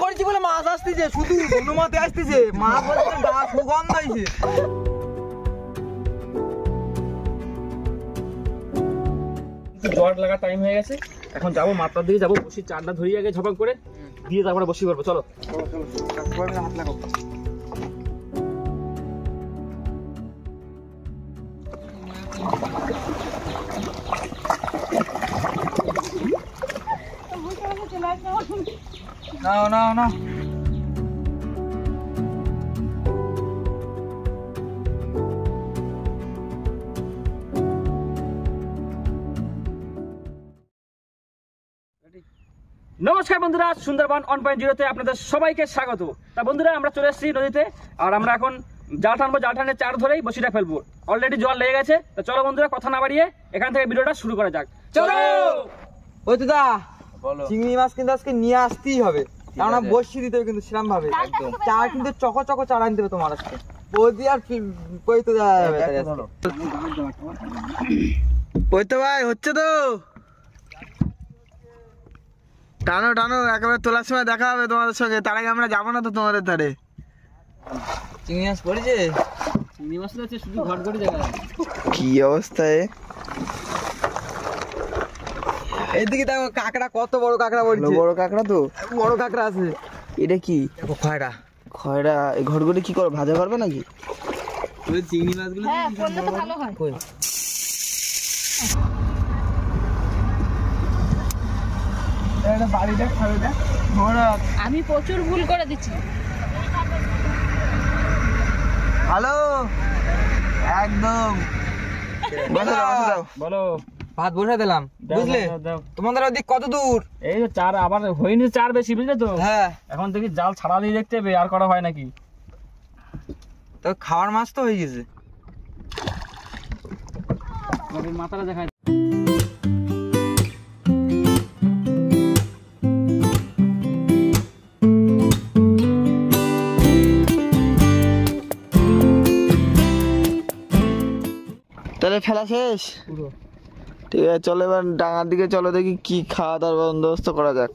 করেছি বলে মাছ আসতেছে, শুধু অনুমতি আসতেছে, মাছ বলছে গা সুগন্ধ হয়েছে। জল লাগা টাইম হয়ে গেছে, এখন যাবো মাত্রার দিকে যাবো, বসি চারটা ধরিয়ে আগে ঝপাক করে দিয়ে তারপরে বসি করবো। চলো হাত লাগাবো। নাও নাও নাও। নমস্কার বন্ধুরা, সুন্দরবন 1.0 আপনাদের সবাইকে স্বাগত। তা বন্ধুরা, আমরা চলে এসেছি নদীতে, আর আমরা এখন জাল টানবো। জাল টানে চার ধরেই বসিটা ফেলবো। অলরেডি জল লেগে গেছে। তো চলো বন্ধুরা, কথা না বাড়িয়ে এখান থেকে ভিডিওটা শুরু করা যাক। চলো। ওই তো দা, চিংড়ি মাছ কিন্তু আজকে নিয়ে আসতেই হবে, কারণ বসি দিতে হবে কিন্তু সেরকম ভাবে। চার কিন্তু চকো চকো চার আনতে হবে তোমার আজকে। বৌদি আর কই তো যাবে, ওই তো ভাই হচ্ছে তো। টানো টানো, একেবারে তোলার সময় দেখা হবে তোমাদের সঙ্গে। তার আগে আমরা যাবো না তো তোমাদের ধারে। চিংড়ি মাছ পড়েছে, চিংড়ি মাছ আছে শুধু ঘট ঘটি জায়গা। কি অবস্থা! এইদিকে দেখো কাঁকড়া, কত বড় কাঁকড়া পড়ছে। বড় কাঁকড়া তো, বড় কাঁকড়া আছে। এটা কি? দেখো খয়রা। খয়রা এই ঘটগুলি কি করো, ভাজা করবে নাকি? ওই চিংড়ি মাছগুলো হ্যাঁ করলে তো ভালো হয়। কই এটা বাড়িটা খাবে না। আমি প্রচুর ভুল করে দিচ্ছি। হ্যালো, একদম বলো। ভাত বসে দিলাম, বুঝলে? তোমাদের ওদিক কত দূর? এই যে চার আবার হয়নি, চার বেশি, বুঝলে তো? হ্যাঁ, এখন দেখি জাল ছাড়া দিয়ে দেখতে হবে আর করা হয় নাকি। তো খাওয়ার মাছ তো হয়ে গেছে। মাথাটা দেখায়। তাহলে ফেলা শেষ পুরো? ঠিক আছে, চলো এবার ডাঙার দিকে চলো, দেখি কি খাওয়া দাওয়ার বন্দোবস্ত করা যাক।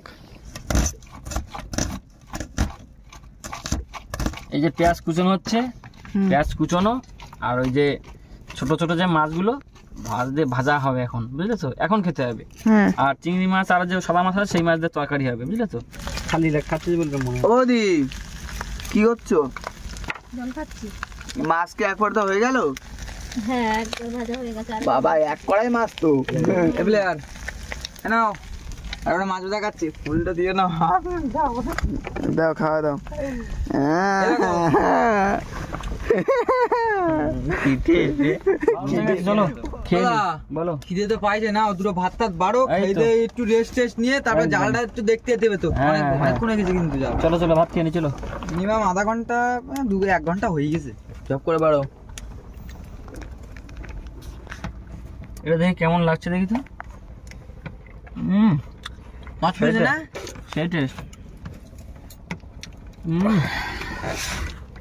এই যে পেঁয়াজ কুচানো হচ্ছে, পেঁয়াজ কুচানো, আর ওই যে ছোট ছোট যে মাছগুলো ভাজা হবে এখন, বুঝলে তো? এখন খেতে হবে। আর চিংড়ি মাছ আর যে সাদা মাছ আছে সেই মাছ দিয়ে তরকারি হবে, বুঝলে তো? খালি খাচ্ছি বলবে মনে হয়। ও দি, কি করছো? জল খাচ্ছি। মাছ কি এক পর্দা হয়ে গেল? হ্যাঁ, একদম ভাজা হয়ে গেছে। বাবা, এক কড়াই মাছ তো। এবলে আর নাও, আর ওটা মাছ ভাজা খাচ্ছি। ফুলটা দিয়ে নাও, দাও খাওয়া দাও। চলো বলো। খিদে তো পাইছে না, দুটো ভাত টাত বাড়ো, খেয়ে একটু রেস্ট টেস্ট নিয়ে তারপর জালটা একটু দেখতে দেবে তো। অনেকক্ষণ হয়ে গেছে কিন্তু জাল। চলো চলো, ভাত খেয়ে নি চলো। মিনিমাম আধা ঘন্টা, 1 ঘন্টা হয়ে গেছে। জব করে বাড়ো। এটা দেখি কেমন লাগছে, দেখি তো। মাছ পেয়েছে না? সেই টেস্ট।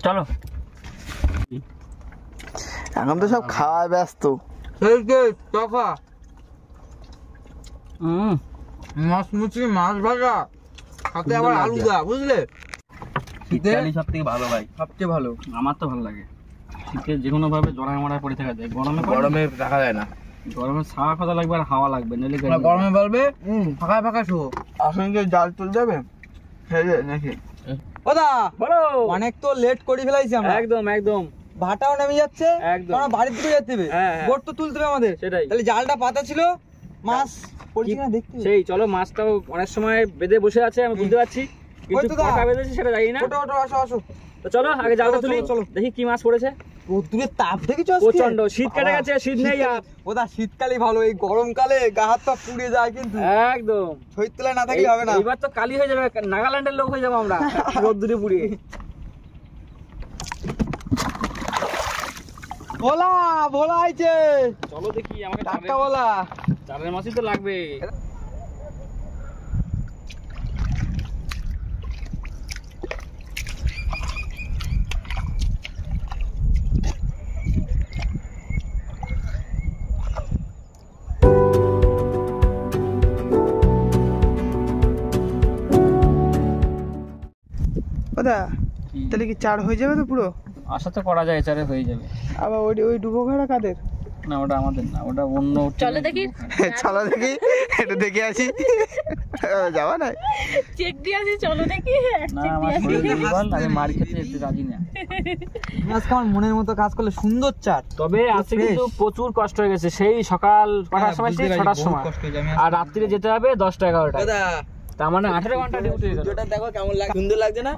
চলো, এখন তো সব খাওয়ায় ব্যস্ত। মাছ মুচি, মাছ ভাজা, সাথে আবার আলু দা, বুঝলে? শীতকালই সব থেকে ভালো ভাই, সবচেয়ে ভালো। আমার তো ভালো লাগে। শীতে যে কোনো ভাবে জড়ায় মড়ায় পড়ে থাকা যায়, গরমে রাখা যায় না। গরমে ছাওয়া কথা লাগবে আর হাওয়া লাগবে, নইলে গরমে বলবে ফাঁকা ফাঁকা শো। আসলে জাল তুল যাবে নাকি? ও দা বলো। অনেক তো লেট করে ফেলাইছি আমরা। একদম একদম, ভাটাও নেমে যাচ্ছে, একদম। আমরা বাড়ির দিকে যেতে হবে। বোট তো তুলতে হবে আমাদের। সেটাই। তাহলে জালটা পাতা ছিল, মাছ পড়ছে না দেখতে। সেই চলো, মাছটাও অনেক সময় বেঁধে বসে আছে, আমি বুঝতে পারছি, কিন্তু কাটা বেঁধেছে সেটা জানি না। ওটো ওটো, আসো আসো। তো চলো আগে জালটা তুলি, চলো দেখি কি মাছ পড়েছে। রোদ্দুরের তাপ দেখেছো আজকে? প্রচন্ড শীত কেটে গেছে, শীত নেই আর। ওদা শীতকালই ভালো, এই গরমকালে গা হাত পা পুড়ে যায় কিন্তু। একদম, শরীর তলায় না থাকলে হবে না। এবার তো কালি হয়ে যাবে, নাগাল্যান্ডের লোক হয়ে যাবো আমরা রোদ্দুরে পুড়িয়ে। ভোলা ভোলা আইছে, চলো দেখি, আমাকে টাটকা ভোলা। চারের মাছই তো লাগবে। ওদা তাহলে কি চার হয়ে যাবে তো পুরো? আশা তো করা যায় চারে হয়ে যাবে। আবার ওই ডুবো ঘাড়া কাদের? না ওটা আমাদের না, ওটা অন্য। চলো দেখি চলো দেখি, একটু দেখে আসি। যাওয়া নাই, চেক দিয়ে আসি, চলো দেখি না আমার শরীর দুর্বল, আমি মার খেতে যেতে রাজি না। আজকে আমার মনের মতো কাজ করলে সুন্দর চার। তবে আজকে কিন্তু প্রচুর কষ্ট হয়ে গেছে, সেই সকাল কটার সময়, সেই 6টার সময়, আর রাত্রিরে যেতে হবে 10টা 11টা, তার মানে 18 ঘন্টা ডিউটি হয়ে গেল। দেখো কেমন লাগে, সুন্দর লাগছে না?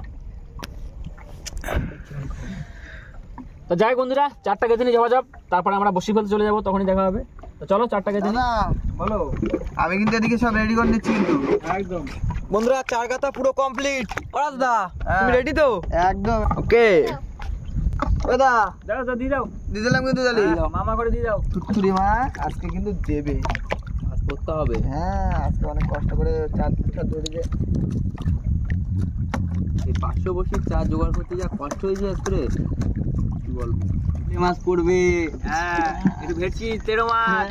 তো যাই বন্ধুরা, 4টা গেছে নিয়ে যাওয়া যাক, তারপরে আমরা বসি ফেলতে চলে যাবো, তখনই দেখা হবে। তো চলো 4টা গেছে। বলো, আমি কিন্তু এদিকে সব রেডি করে নিচ্ছি কিন্তু একদম। বন্ধুরা, চার গাতা পুরো কমপ্লিট। ওরাজ দা তুমি রেডি তো? একদম ওকে। ওদা দাও দাও দিয়ে দাও, দিয়ে দিলাম কিন্তু তাহলে মামা করে দিয়ে দাও। থুতথুরি মা আজকে কিন্তু দেবে, আজ করতে হবে। হ্যাঁ, আজকে অনেক কষ্ট করে চার ধরেছে। এই 500 বসে চার জোগাড় করতে যা কষ্ট হয়েছে আজকে, কি বলবো। মাছ পড়বে, হ্যাঁ একটু ভেটকি তেরো মাছ।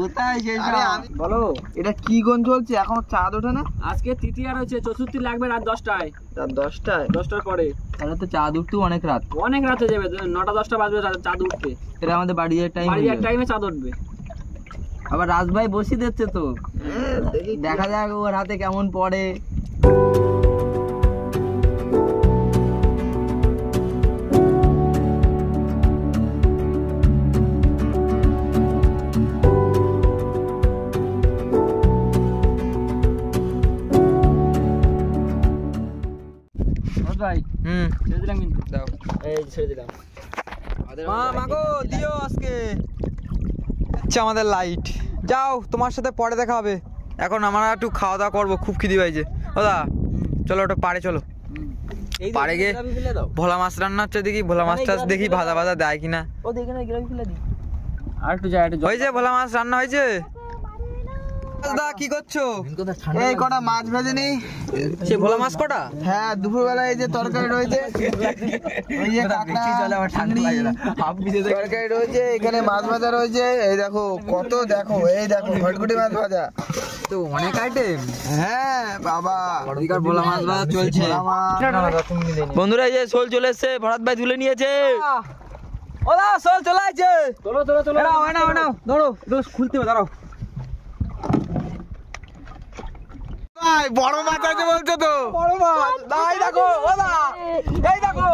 কোথায় শেষ? বলো, এটা কি গন চলছে এখনো? চাঁদ ওঠে না? আজকে তৃতীয়া রয়েছে, চতুর্থী লাগবে রাত 10টায়। রাত 10টায়? 10টার পরে। তাহলে তো চাঁদ উঠতেও অনেক রাত, অনেক রাতে যাবে, 9টা 10টা বাজবে চাঁদ উঠতে। এটা আমাদের বাড়ির টাইম, বাড়ির টাইমে চাঁদ উঠবে। আবার রাজভাই বসিয়ে দিচ্ছে তো, দেখা যাক ওর হাতে কেমন পড়ে। ভাই ছেড়ে দিলাম কিন্তু, দাও, এই ছেড়ে দিলাম। মা মাগো দিও আজকে। আচ্ছা আমাদের লাইট, যাও তোমার সাথে পরে দেখা হবে। এখন আমরা একটু খাওয়া দাওয়া করবো, খুব খিদে পাইছে। ওদা চলো ওটা পারে, চলো পারে গিয়ে ভোলা মাছ রান্না হচ্ছে, দেখি ভোলা মাছটা দেখি ভাজা ভাজা দেয় কিনা। আর একটু যাই, একটু হয়েছে ভোলা মাছ রান্না হয়েছে? দাদা কি করছো? এই কটা মাছ ভেজে নি। সে ভোলা মাছ কটা? হ্যাঁ, দুপুরবেলা এই যে তরকারি রয়েছে, এই যে তরকারি রয়েছে, এখানে মাছ ভাজা রয়েছে। এই দেখো কত, দেখো এই দেখো ঘটঘটি মাছ ভাজা, তো অনেক আইটেম। হ্যাঁ বাবা, ভোলা মাছ ভাজা চলছে। বন্ধুরা এই যে শোল চলে এসছে, ভরত ভাই তুলে নিয়েছে। ওলা শোল চলে আসছে, তোলো তোলো তোলো। ধরো খুলতে হবে, দাঁড়াও। বড় মাছ আছে বলছো তো? বড় মাছ, এই দেখো ওদা, এই দেখো,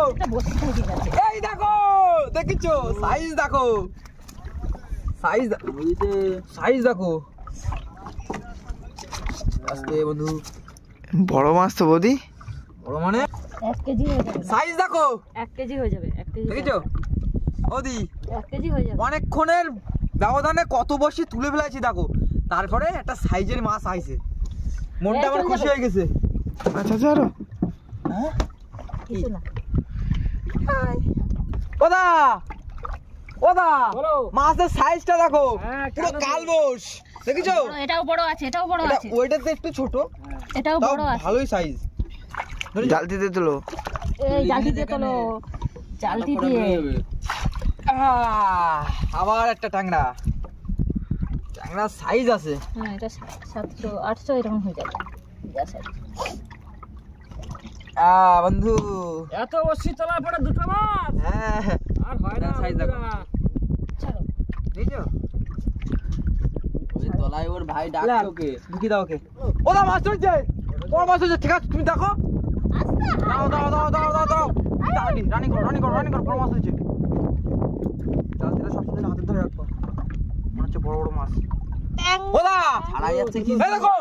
এই দেখো, দেখিছো সাইজ দেখো, সাইজ সাইজ দেখো। আস্তে বন্ধু, বড় মাছ তো বৌদি, বড় মানে 1 কেজি হয়ে যাবে। সাইজ দেখো, 1 কেজি হয়ে যাবে, 1 কেজি। দেখিছো বৌদি? 1 কেজি হয়ে যাবে। অনেকক্ষণের ব্যবধানে কত বসি তুলে ফেলাইছি দেখো, তারপরে একটা সাইজের মাছ আইছে, মনটা আমার খুশি হয়ে গেছে। আচ্ছা আচ্ছা, আরো কিছু না। ওদা ওদা বলো। মাছের সাইজটা দেখো, হ্যাঁ, পুরো কালবোস, দেখিছো? এটাও বড় আছে, এটাও বড় আছে, ওইটাতে একটু ছোট, এটাও তাও বড় আছে। ভালোই সাইজ। জালতি দিয়ে তোলো, এই জালতি দিয়ে তোলো, জালতি দিয়ে। আবার একটা ট্যাংরা, ট্যাংরা সাইজ আছে। হ্যাঁ, এটা 700 800 এরকম হয়ে যাবে। যা সাইজ। বন্ধু এত বসি তোলার পরে দুটো মাছ হ্যাঁ আর হয় না। সাইজ দেখো, চলো। বুঝছো? ওই তলায় ওর ভাই ডাকছে ওকে, ঢুকি দাও ওকে। ওদা মাছ ধরছে, বড় মাছ ধরছে, ঠিক আছে তুমি দেখো। দাও দাও দাও দাও দাও দাও, রানিং করো রানিং করো রানিং করো, বড় মাছ ধরছে। জালতিটা সবসময় হাতে ধরে রাখো, মনে হচ্ছে বড় বড় মাছ। ওদা ছাড়াই যাচ্ছে কি, এই দেখো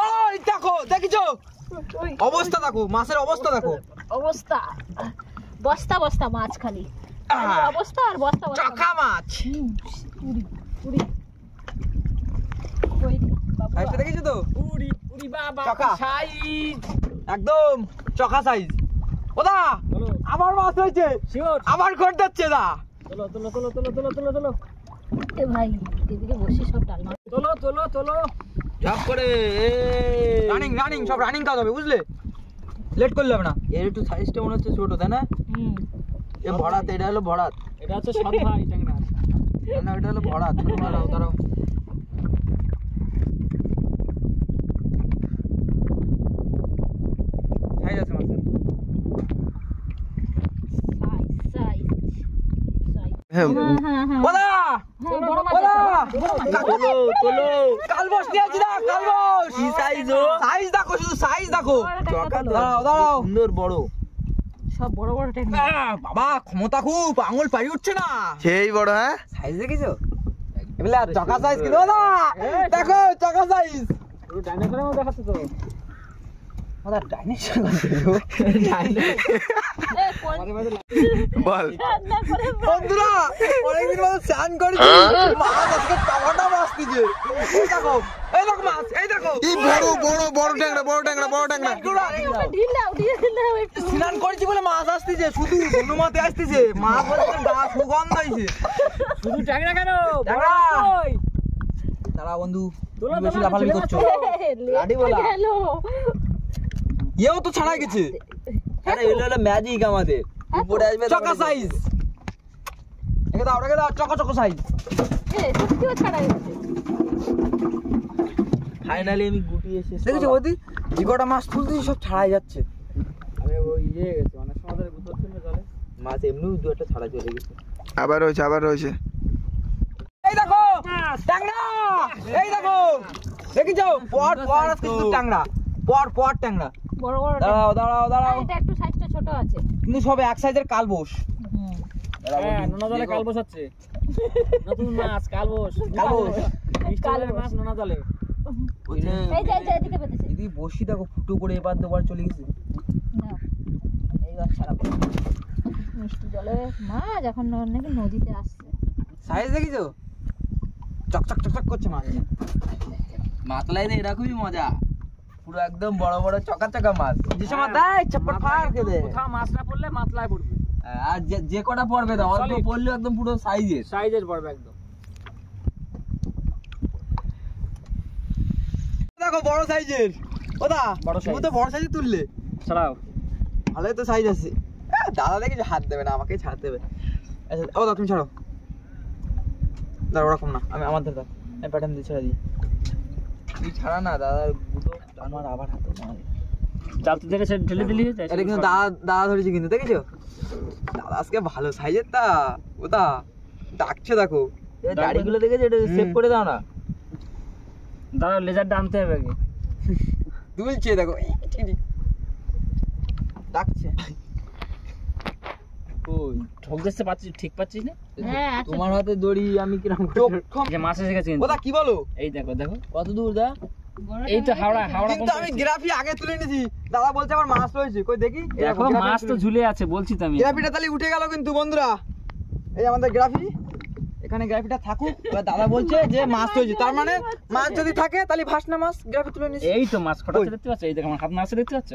ওই দেখো, দেখিছো অবস্থা দেখো, মাছের অবস্থা দেখো, অবস্থা বস্তা বস্তা মাছ খালি, অবস্থা আর বস্তা বস্তা চকা মাছ। পুরি পুরি কই বাবা, সাইজটা দেখিছো তো? উড়ি উড়ি বাবা চকা। সাইজ একদম চকা সাইজ। ওদা বলো। আবার মাছ হয়েছে, শিওর। আবার ঘর যাচ্ছে দা। তোলো তোলো তোলো তোলো তোলো তোলো তোলো এ ভাই এদিকে বসে সব ডালমা। তোলো তোলো তোলো ঝাপ করে রানিং রানিং, সব রানিং কাজ হবে বুঝলে, লেট করলে হবে না। এর একটু সাইজটা মনে হচ্ছে ছোট, তাই না? এ ভরাত, এটা হলো ভরাত, এটা হচ্ছে সৎ ভাই ট্যাংরা। না এটা হলো ভরাত। দাঁড়াও দাঁড়াও, সাইজ আছে মাছের। হ্যাঁ ওদা বড় মাছ ওদা তোলো কালবস নিয়ে আসি না, কালবস। কি সাইজ সাইজ দেখো, শুধু সাইজ দেখো। দাঁড়াও দাঁড়াও, সুন্দর বড়। সব বড় বড় ট্যাংরা। বাবা ক্ষমতা খুব, আঙুল পাই উঠছে না। সেই বড়। হ্যাঁ সাইজ দেখেছো? এগুলা চকা সাইজ কি দাদা? দেখো চকা সাইজ। ডাইনোসরের মতো দেখাচ্ছে তো। ওদা ডাইনোসর বল। বন্ধুরা অনেকদিন বাদে স্নান করেছি, মাছ আজকে টমাটো মাছ দিছে। এই দেখো, এই দেখো মাছ, এই দেখো। এই বড় বড় বড় ট্যাংরা, বড় ট্যাংরা, বড় ট্যাংরা। ঢিল দাও একটু। স্নান করেছি বলে মাছ আসতেছে, শুধু হনুমাতে আসতেছে। মাছ বলছে গা সুগন্ধ হইছে। শুধু ট্যাংরা কেন? ট্যাংরা। কই? তারা বন্ধু তোলো, তুমি বেশি তোলো, লাফালাফি ছেলে করছো। লাডি বলা গেল। এও তো ছাড়া গেছে। আরে এগুলো হলো ম্যাজিক আমাদের। উপরে আসবে চকা সাইজ। একে দাও, একে দাও, চকা চকা সাইজ। সত্যিও ছাড়া গেছে। ফাইনালি আমি গুটিয়ে শেষ দেখেছো বৌদি, যে কটা মাছ তুলতেছি সব ছাড়াই যাচ্ছে। আরে ওই ইয়ে গেছে, অনেক সময় ধরে গুতো ছিল জলে। মাছ এমনিও দু একটা ছাড়া চলে গেছে। আবার রয়েছে, আবার রয়েছে। এই দেখো ট্যাংরা, এই দেখো দেখেছো? পর পর কিন্তু ট্যাংরা, পর পর ট্যাংরা। বড় বড় দাঁড়াও দাঁড়াও দাঁড়াও, এটা একটু সাইজটা ছোট আছে। কিন্তু সব এক সাইজের কালবোস। হ্যাঁ, নোনা জলে কাল বসাচ্ছে। নতুন মাছ কালবোস। কালবোস। মিষ্টি মাছ নোনা জলে। এই যে এদিকে পেতেছে। যদি বসি দেখো ফুটো করে এবার দুবার চলে গেছে। নাও এইবার ছাড়াবো। মিষ্টি জলে মাছ এখন নাকি নদীতে আসছে। সাইজ দেখেছো? চকচক চকচক করছে মাছ। মাতলাই রে এরকমই মজা। পুরো একদম বড় বড় চকা চকা মাছ। যে সময় দেয় চপ্পট ফাড় করে দেয়। কোথাও মাছ না পড়লে মাতলায় পড়বে। আর যে কটা পড়বে না অল্প পড়লে একদম পুরো সাইজের। সাইজের পড়বে একদম। দেখো বড় সাইজের। ওদা বড় তুমি size। তো বড় সাইজের তুললে। ছাড়াও। ভালোই তো সাইজ আছে। দাদা দেখে হাত দেবে না, আমাকে ছাড় দেবে। আচ্ছা ওদা তুমি ছাড়ো। দাঁড়া ওরকম না, আমি আমার দাদা আমি প্যাটার্ন দিয়ে ছেড়ে দিই। তুই ছাড়া না দাদার গুতো আমার আবার হাতে মার। চালতে থেকে ঢেলে দিলি। এটা কিন্তু দাদা ধরেছে কিন্তু, দেখেছো? দাদা আজকে ভালো সাইজের তা ওদা ডাকছে দেখো। দাড়িগুলো দেখেছো? এটা সেভ করে দাও না। দাঁড়াও, লেজারটা আনতে হবে আগে। দুলছে দেখো, ডাকছে। ওই ঠক দিতে পাচ্ছিস, ঠিক পাচ্ছিস না? হ্যাঁ আছে। তোমার হাতে দড়ি আমি কিরকম করে যে মাছ এসে গেছে কিন্তু। ওদা কি বলো? এই দেখো দেখো কত দূর দা? এই তো হাওড়া হাওড়া কিন্তু আমি গ্রাফি আগে তুলে নিয়েছি। দাদা বলছে আমার মাছ রয়েছে, কই দেখি। দেখো মাছ তো ঝুলে আছে বলছি তো আমি। গ্রাফিটা তাহলে উঠে গেল কিন্তু বন্ধুরা। এই আমাদের গ্রাফি, এখানে গ্রাফিটা থাকুক। এবার দাদা বলছে যে মাছ রয়েছে, তার মানে মাছ যদি থাকে তাহলে ভাসনা মাছ গ্রাফি তুলে নিয়েছি। এই তো মাছ কটা দেখতে পাচ্ছ? এই দেখো আমার হাত মাছ দেখতে পাচ্ছ?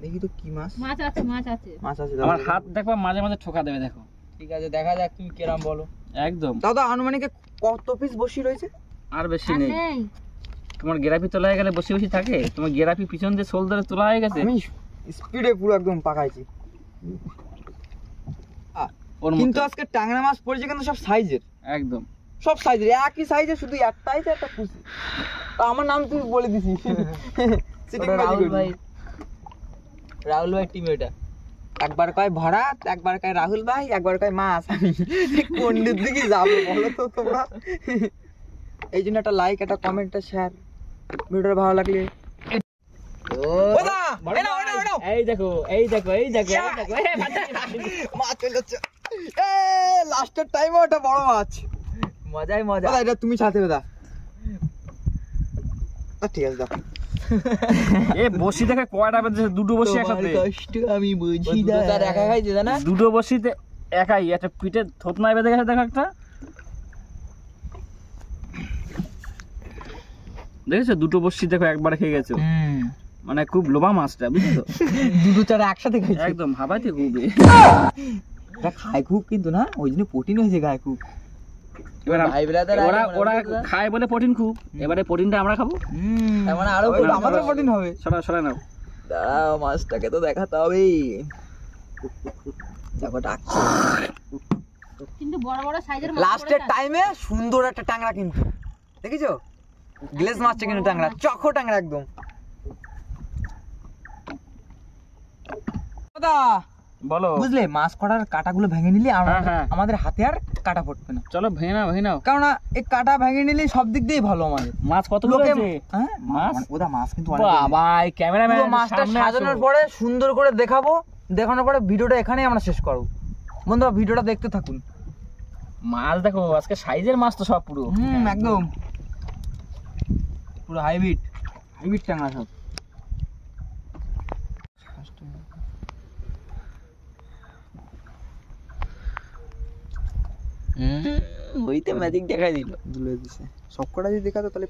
দেখি তো কি মাছ। মাছ আছে মাছ আছে। মাছ আছে আমার হাত দেখবা মাঝে মাঝে ঠোকা দেবে দেখো। ঠিক আছে, দেখা যাক তুমি কেরাম বলো। একদম। দাদা আনুমানিক কত পিস বসি রয়েছে? আর বেশি আর নেই। নেই। তোমার গেরাপি তোলা হয়ে গেলে বসে বসে থাকে? তোমার গেরাপি পিছন দিয়ে শোল ধরে তোলা হয়ে গেছে। আমি স্পিডে পুরো একদম পাকাইছি। ওর কিন্তু মতো আজকে ট্যাংরা মাছ পড়েছে কিন্তু সব সাইজের, একদম। সব সাইজের, একই সাইজের, শুধু একটাই তো একটা খুশি। তা আমার নাম তুই বলে দিছিস। রাহুল ভাই টিম এটা। একবার কয় ভরাট, একবার কয় রাহুল ভাই, একবার কয় মাছ। আমি কোন দিকে যাবো বলো তো তোমরা? এই জন্য একটা লাইক, একটা কমেন্ট, একটা শেয়ার, ভিডিওটা ভালো লাগলে। এই দেখো এই দেখো এই দেখো এই দেখো। মাছ চলে যাচ্ছে। লাস্টের টাইমে ওটা বড় মাছ। মজাই মজা। দাদা এটা তুমি ছাড়তে হবে দা। ঠিক আছে দাও। এ বসি দেখে কয়টা বেঁধেছে? দুটো বসি একসাথে। কষ্ট আমি বুঝি না। তার একা খাইছে না? দুটো বসিতে একাই একটা পিঠে থতনায় বেঁধে গেছে দেখো একটা। দেখেছো দুটো বসি দেখো একবার খেয়ে গেছো। মানে খুব লোভা মাছটা, বুঝছো? দুটো চারা একসাথে খাইছে। একদম হাবাইতে খুব। এটা খায় খুব কিন্তু না, ওই জন্য প্রোটিন হয়েছে গায়ে খুব। এবার ওরা ওরা খায় বলে প্রোটিন খুব, এবারে প্রোটিনটা আমরা খাবো। মানে আরো আমাদের প্রোটিন হবে। সরা সরা নাও। দাঁড়াও, মাছটাকে তো দেখাতে হবে। দেখো ডাকছে। কিন্তু বড় বড় সাইজের মাছ। লাস্টের টাইমে সুন্দর একটা ট্যাংরা কিন্তু, দেখেছো? গ্লেজ মাছটা কিন্তু ট্যাংরা, চখো ট্যাংরা একদম। দাদা বলো। বুঝলে মাছ করার কাঁটাগুলো ভেঙে নিলে হ্যাঁ, হ্যাঁ। আমাদের হাতে আর কাটা পড়বে না। চলো ভেঙে নাও। কারণ এই কাটা ভেঙে নিলে সব দিক দিয়েই ভালো আমাদের। মাছ কতগুলো লোকে- আছে? হ্যাঁ মাছ? ওটা মাছ কিন্তু অনেক বাবা এই ক্যামেরাম্যান পুরো মাছটা সাজানোর পরে সুন্দর করে দেখানোর পরে ভিডিওটা এখানেই আমরা শেষ করব। বন্ধুরা ভিডিওটা দেখতে থাকুন। মাছ দেখো আজকে সাইজের মাছ তো সব পুরো একদম পুরো হাইব্রিড ট্যাংরা সব। ওইতে ম্যাজিক দেখাই দিল। সবকটা যদি দেখাতো তাহলে